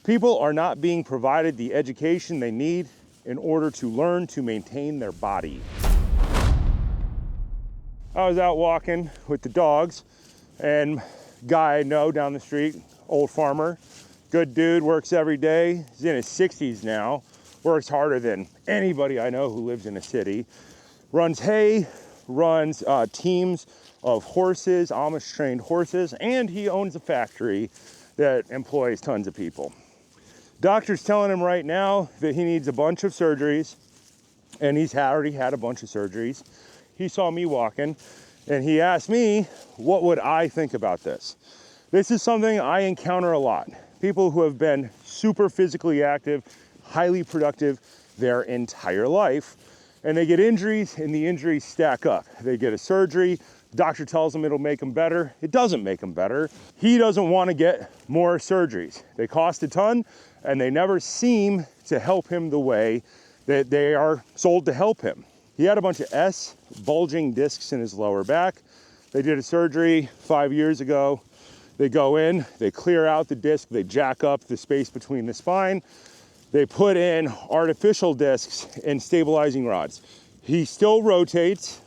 People are not being provided the education they need in order to learn to maintain their body. I was out walking with the dogs, and guy I know down the street, old farmer, good dude, works every day. He's in his 60s now, works harder than anybody I know who lives in a city. Runs hay, runs teams of horses, Amish trained horses, and he owns a factory that employs tons of people. Doctor's telling him right now that he needs a bunch of surgeries, and he's already had a bunch of surgeries. He saw me walking, and he asked me, what would I think about this? This is something I encounter a lot. People who have been super physically active, highly productive their entire life, and they get injuries, and the injuries stack up. They get a surgery, doctor tells them it'll make them better. It doesn't make them better. He doesn't want to get more surgeries. They cost a ton, and they never seem to help him the way that they are sold to help him. He had a bunch of bulging discs in his lower back. They did a surgery 5 years ago. They go in, they clear out the disc, they jack up the space between the spine. They put in artificial discs and stabilizing rods. He still rotates,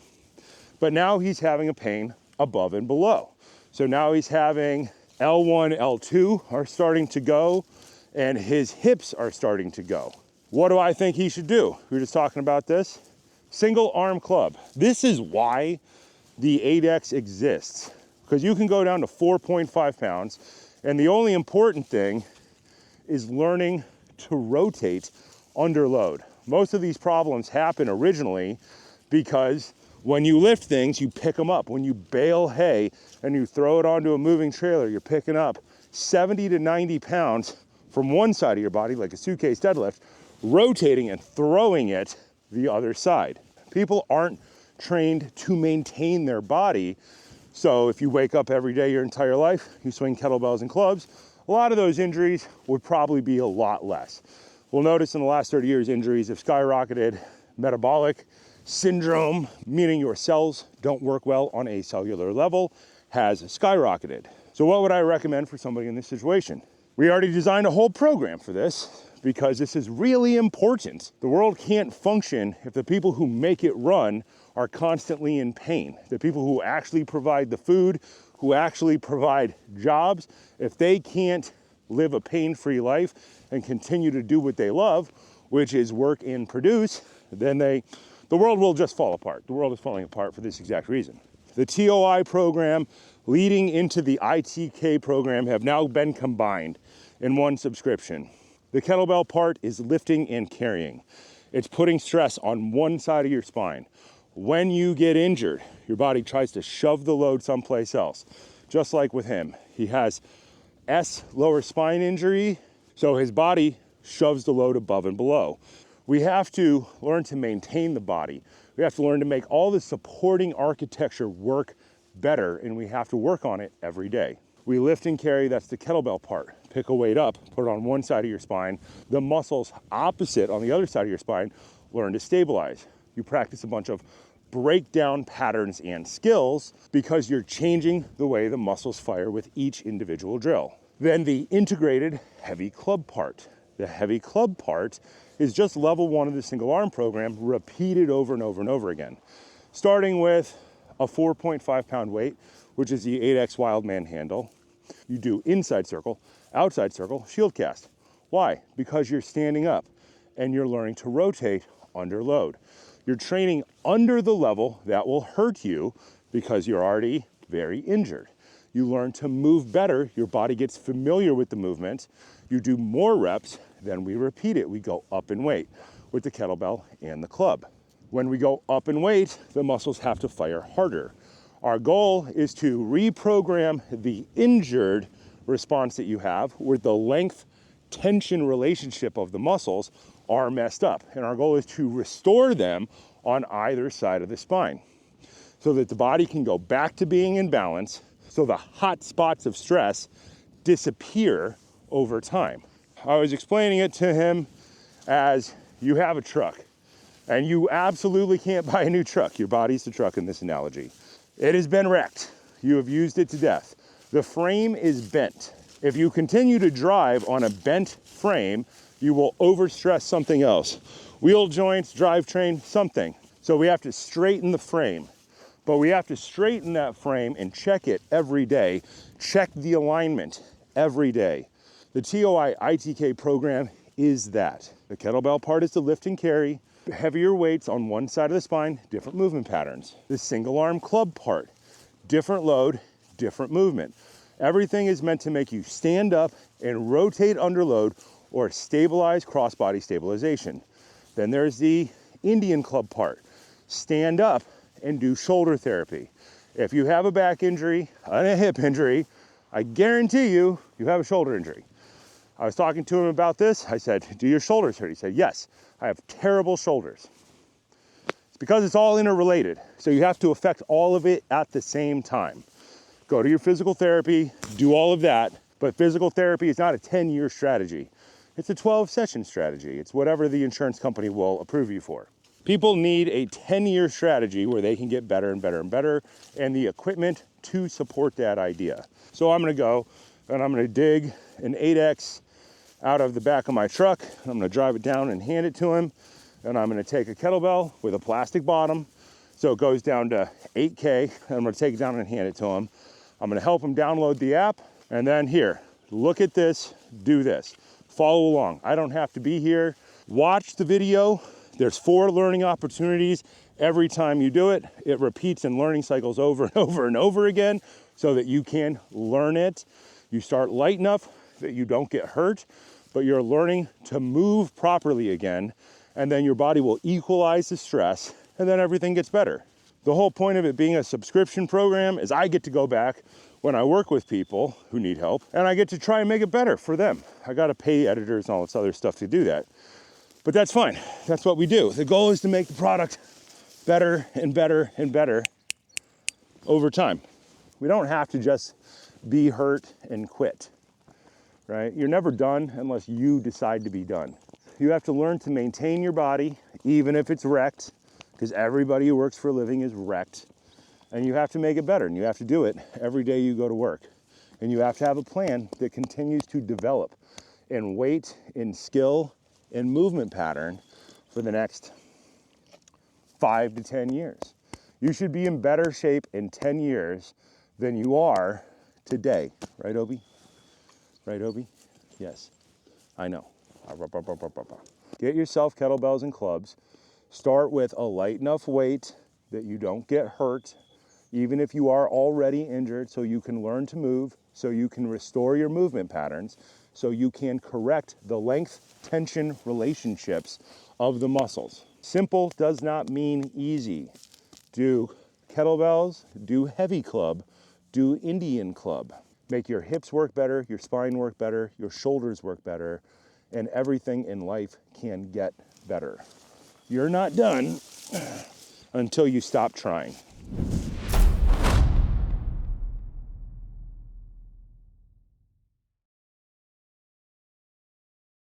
but now he's having a pain above and below. So now he's having L1, L2 are starting to go, and his hips are starting to go. What do I think he should do? We were just talking about this. Single arm club. This is why the 8X exists, because you can go down to 4.5 pounds, and the only important thing is learning to rotate under load. Most of these problems happen originally because when you lift things, you pick them up. When you bale hay and you throw it onto a moving trailer, you're picking up 70 to 90 pounds from one side of your body, like a suitcase deadlift, rotating and throwing it the other side. People aren't trained to maintain their body. So if you wake up every day your entire life, you swing kettlebells and clubs, a lot of those injuries would probably be a lot less. We'll notice in the last 30 years, injuries have skyrocketed. Metabolic syndrome, meaning your cells don't work well on a cellular level, has skyrocketed. So what would I recommend for somebody in this situation? We already designed a whole program for this because this is really important. The world can't function if the people who make it run are constantly in pain. The people who actually provide the food, who actually provide jobs, if they can't live a pain-free life and continue to do what they love, which is work and produce, then the world will just fall apart. The world is falling apart for this exact reason. The TOI program leading into the ITK program have now been combined in one subscription. The kettlebell part is lifting and carrying. It's putting stress on one side of your spine. When you get injured, your body tries to shove the load someplace else. Just like with him, he has lower spine injury, so his body shoves the load above and below. We have to learn to maintain the body. We have to learn to make all the supporting architecture work better, and we have to work on it every day. We lift and carry, that's the kettlebell part. Pick a weight up, put it on one side of your spine. The muscles opposite on the other side of your spine, learn to stabilize. You practice a bunch of breakdown patterns and skills because you're changing the way the muscles fire with each individual drill. Then the integrated heavy club part. The heavy club part is just level one of the single arm program repeated over and over and over again. Starting with a 4.5 pound weight, which is the 8X Wildman handle. You do inside circle, outside circle, shield cast. Why? Because you're standing up and you're learning to rotate under load. You're training under the level that will hurt you because you're already very injured. You learn to move better. Your body gets familiar with the movement. You do more reps, then we repeat it. We go up in weight with the kettlebell and the club. When we go up in weight, the muscles have to fire harder. Our goal is to reprogram the injured response that you have where the length tension relationship of the muscles are messed up. And our goal is to restore them on either side of the spine so that the body can go back to being in balance, so the hot spots of stress disappear over time. I was explaining it to him as you have a truck and you absolutely can't buy a new truck. Your body's the truck in this analogy. It has been wrecked. You have used it to death. The frame is bent. If you continue to drive on a bent frame, you will overstress something else. Wheel joints, drivetrain, something. So we have to straighten the frame, but we have to straighten that frame and check it every day. Check the alignment every day. The TOI ITK program is that. The kettlebell part is to lift and carry. Heavier weights on one side of the spine, different movement patterns. The single arm club part, different load, different movement. Everything is meant to make you stand up and rotate under load or stabilize crossbody stabilization. Then there's the Indian club part. Stand up and do shoulder therapy. If you have a back injury and a hip injury, I guarantee you, you have a shoulder injury. I was talking to him about this. I said, do your shoulders hurt? He said, yes, I have terrible shoulders. It's because it's all interrelated. So you have to affect all of it at the same time. Go to your physical therapy, do all of that, but physical therapy is not a 10-year strategy. It's a 12-session strategy. It's whatever the insurance company will approve you for. People need a 10-year strategy where they can get better and better and better, and the equipment to support that idea. So I'm gonna go and I'm gonna dig an 8X out of the back of my truck. I'm gonna drive it down and hand it to him. And I'm gonna take a kettlebell with a plastic bottom, so it goes down to 8K, and I'm gonna take it down and hand it to him. I'm gonna help him download the app, and then here, look at this, do this. Follow along. I don't have to be here. Watch the video. There's 4 learning opportunities. Every time you do it, it repeats in learning cycles over and over and over again so that you can learn it. You start light enough that you don't get hurt, but you're learning to move properly again, and then your body will equalize the stress, and then everything gets better. The whole point of it being a subscription program is I get to go back when I work with people who need help, and I get to try and make it better for them. I gotta pay editors and all this other stuff to do that. But that's fine, that's what we do. The goal is to make the product better and better and better over time. We don't have to just be hurt and quit, right? You're never done unless you decide to be done. You have to learn to maintain your body, even if it's wrecked, because everybody who works for a living is wrecked. And you have to make it better, and you have to do it every day you go to work. And you have to have a plan that continues to develop in weight, in skill, in movement pattern for the next 5 to 10 years. You should be in better shape in 10 years than you are today. Right, Obi? Right, Obi? Yes, I know. Get yourself kettlebells and clubs. Start with a light enough weight that you don't get hurt, even if you are already injured, so you can learn to move, so you can restore your movement patterns, so you can correct the length-tension relationships of the muscles. Simple does not mean easy. Do kettlebells, do heavy club, do Indian club. Make your hips work better, your spine work better, your shoulders work better, and everything in life can get better. You're not done until you stop trying.